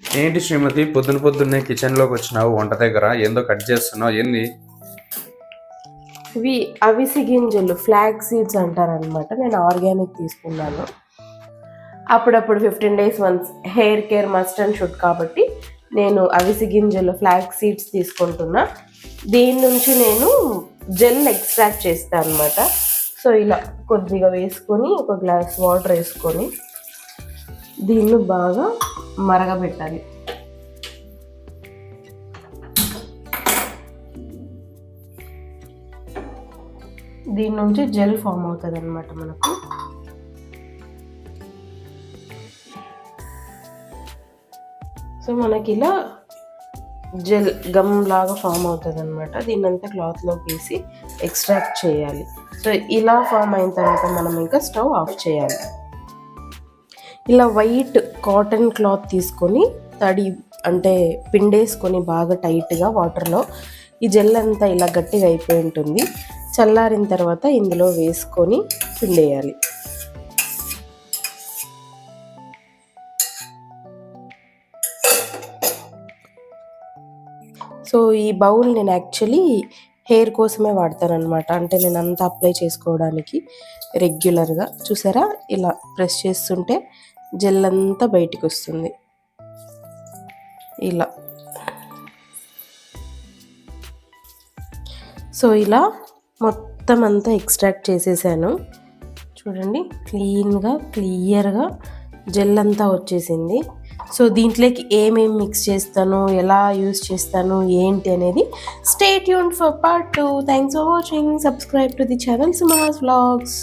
ఏంటి శ్రీమతి, పొద్దున్నే కిచెన్లోకి వచ్చినావు? వంట దగ్గర ఏందో కట్ చేస్తున్నావు, ఏంది? ఇవి అవిసి గింజలు, ఫ్లాగ్ సీడ్స్ అంటారనమాట. నేను ఆర్గానిక్ తీసుకున్నాను. అప్పుడప్పుడు 15 days once hair care must and should కాబట్టి నేను అవిసి గింజలు, ఫ్లాగ్ సీడ్స్ తీసుకుంటున్నా. దీని నుంచి నేను జెల్ ఎక్స్ట్రాక్ట్ చేస్తాను అనమాట. సో ఇలా కొద్దిగా వేసుకొని ఒక గ్లాస్ వాటర్ వేసుకొని దీన్ని బాగా మరగబెట్టాలి. దీని నుంచి జెల్ ఫామ్ అవుతుంది అనమాట మనకు. సో మనకి ఇలా జెల్ గమ్ లాగా ఫామ్ అవుతుంది అనమాట. దీన్ని అంతా క్లాత్లోకి వేసి ఎక్స్ట్రాక్ట్ చేయాలి. సో ఇలా ఫామ్ అయిన తర్వాత మనం ఇంకా స్టవ్ ఆఫ్ చేయాలి. ఇలా వైట్ కాటన్ క్లాత్ తీసుకొని తడి అంటే పిండేసుకొని బాగా టైట్గా వాటర్లో ఈ జెల్ అంతా ఇలా గట్టిగా అయిపోయి ఉంటుంది. చల్లారిన తర్వాత ఇందులో వేసుకొని పిండేయాలి. సో ఈ బౌల్ నేను యాక్చువల్లీ హెయిర్ కోసమే వాడతాను అనమాట. అంటే నేను అంతా అప్లై చేసుకోవడానికి రెగ్యులర్గా. చూసారా, ఇలా ప్రెస్ చేస్తుంటే జెల్ అంతా బయటికి వస్తుంది ఇలా. సో ఇలా మొత్తం అంతా ఎక్స్ట్రాక్ట్ చేసేసాను. చూడండి, క్లియర్గా జెల్ అంతా వచ్చేసింది. సో దీంట్లోకి ఏమేమి మిక్స్ చేస్తాను, ఎలా యూస్ చేస్తాను ఏంటి అనేది stay tuned for part 2. Thanks for watching. Subscribe to the channel సుమాస్ vlogs.